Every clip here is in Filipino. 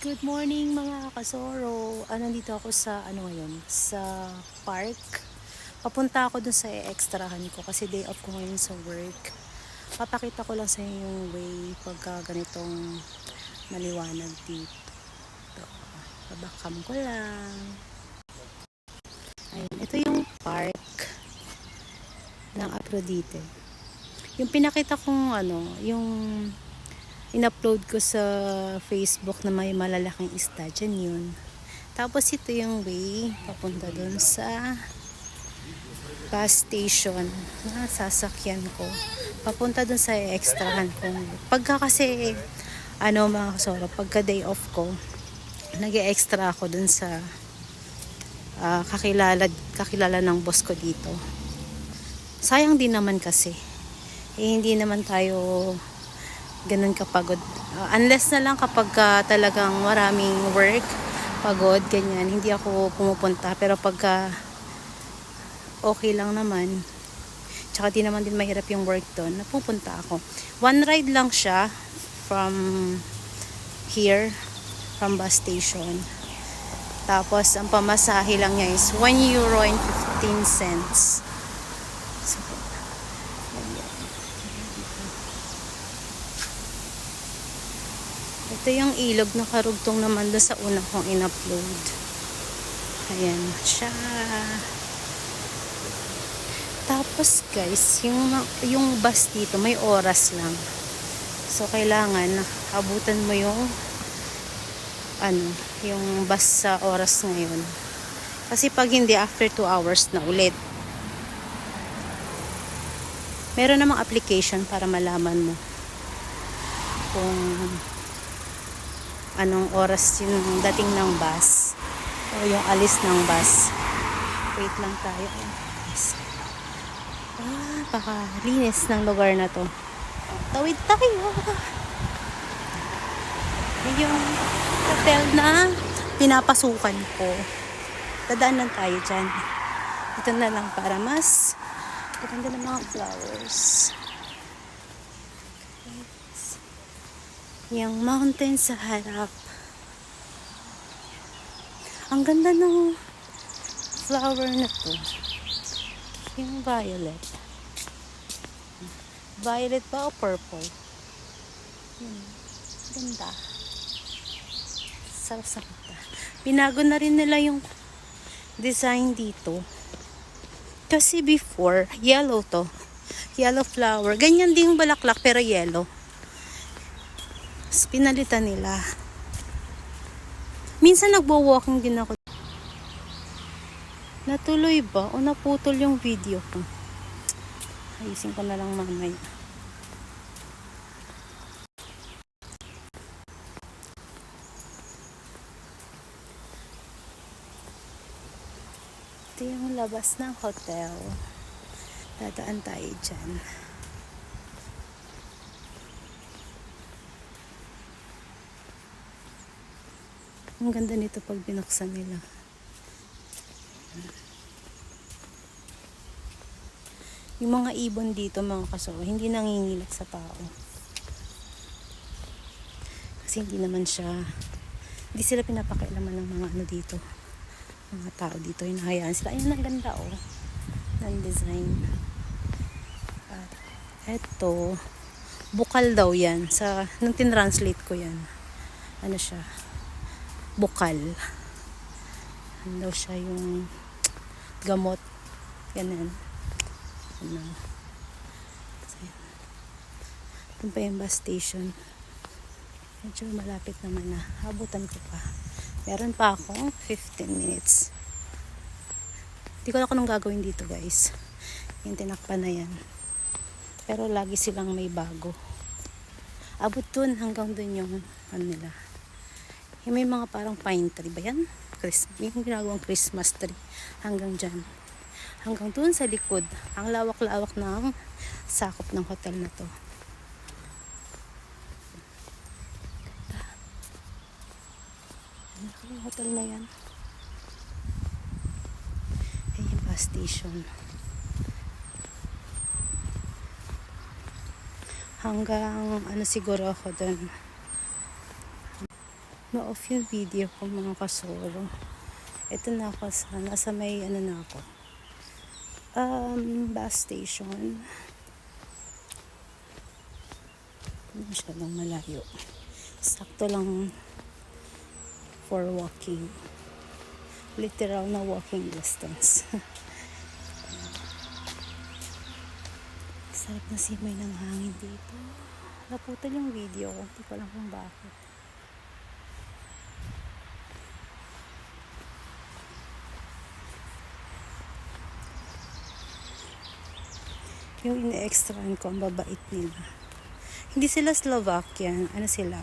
Good morning mga kasoro. Nandito ako sa ngayon, sa park. Papunta ako dun sa extrahan ko kasi day off ko ngayon sa work. Papakita ko lang sa inyo yung way pagka ganitong maliwanag dito. Babakam ko lang. Ayun, ito yung park ng Aphrodite. Yung pinakita kong yung in-upload ko sa Facebook na may malalaking isda, dyan yun. Tapos ito yung way papunta dun sa bus station na sasakyan ko. Papunta dun sa extrahan ko. Pagka kasi, mga kasoro, pagka day off ko, nag-extra ako dun sa kakilala ng boss ko dito. Sayang din naman kasi. Hindi naman tayo ganun kapagod. Unless na lang kapag talagang maraming work, pagod, ganyan, hindi ako pumupunta. Pero pagka okay lang naman, tsaka di naman din mahirap yung work doon, napupunta ako. One ride lang siya from here, from bus station. Tapos, ang pamasahe lang niya is 1 euro and 15 cents. So, ito yung ilog na karugtong naman doon sa una kong in-upload. Ayan siya. Tapos guys, yung bus dito may oras lang. So kailangan abutan mo yung bus sa oras ngayon. Kasi pag hindi, after 2 hours na ulit. Meron namang application para malaman mo kung anong oras yung dating ng bus o yung alis ng bus. Wait lang tayo. Pakalinis ng lugar na to. Tawid tayo. Yung hotel na pinapasukan ko. Dadaan lang tayo dyan. Ito na lang para mas maganda ng mga flowers. Yung mountain sa harap. Ang ganda ng flower na to. Yung violet. Violet ba o purple? Ganda. Sarap. Pinago na rin nila yung design dito. Kasi before, yellow to. Yellow flower. Ganyan din yung balaklak pero yellow. Tapos pinalitan nila. Minsan nagbo-walking din ako. Natuloy ba? O naputol yung video ko? Ayusin ko na lang mamaya. Ito yung labas ng hotel. Dadaan tayo dyan. Ang ganda nito pag binuksan nila. Yung mga ibon dito, mga kasoro, hindi nanginginig sa tao. Kasi hindi sila pinapakialaman ng mga dito. Mga tao dito, hinahayaan sila. Ayun, ang ganda ng design. At eto, bukal daw yan. Nung tinranslate ko yan, ano siya, bukal. Ano daw siya yung gamot. Ganun. Ito pa yung bus station. Medyo malapit naman na. Abutan ko pa. Meron pa akong 15 minutes. Hindi ko alam kung anong gagawin dito guys. Yung tinakpan na yan. Pero lagi silang may bago. Abot dun hanggang dun yung nila. Yung may mga parang pine tree ba yan? Yung ginagawang Christmas tree. Hanggang dyan. Hanggang dun sa likod. Ang lawak-lawak ng sakop ng hotel na to. Ang hotel na yan. Ay, yung bus station. Hanggang siguro ako dun. ma-off yung video ko mga kasolo. Ito na ako nasa may ano na ako. Bus station. Hindi masyadong malayo. Sakto lang for walking. Literal na walking distance. Sarap na simoy ng hangin dito. Naputol yung video ko. Hindi ko alam kung bakit. Yung ine-extrahan ko, ang babait nila. Hindi sila Slovakian. Ano sila?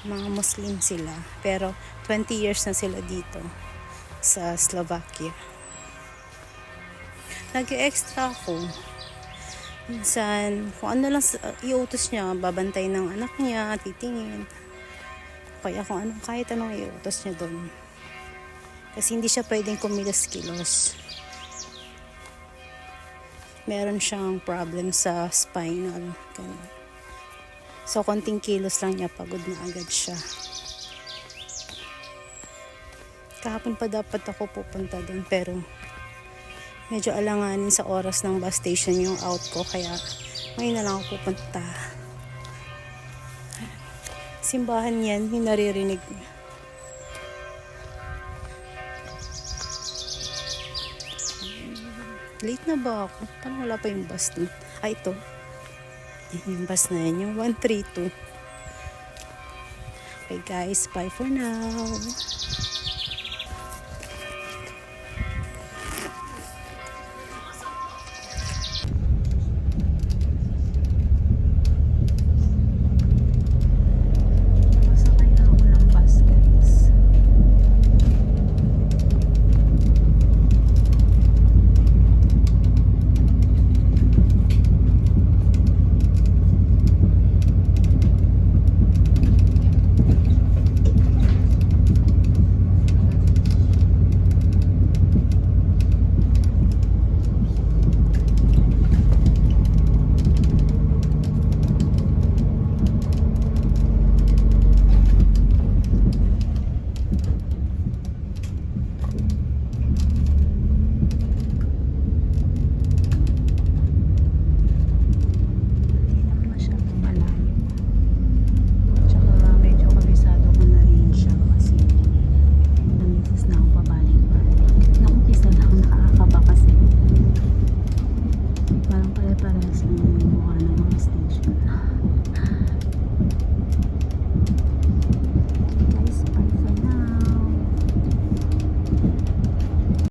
Mga Muslim sila. Pero 20 years na sila dito sa Slovakia. Nag-extra ako. Minsan, kung ano lang iutos niya, babantay ng anak niya, titingin. Kaya kung ano, kahit anong iutos niya doon. Kasi hindi siya pwedeng kumilos-kilos. Meron siyang problem sa spinal. Ganun. So, konting kilos lang niya, pagod na agad siya. Kahapon pa dapat ako pupunta doon, pero medyo alanganin sa oras ng bus station yung out ko, kaya ngayon na lang ako pupunta. Simbahan yan, yung naririnig ko. Late na ba ako? Parang wala pa yung bus doon. Ito. Yung bus na yan, yung 132. Okay guys, bye for now.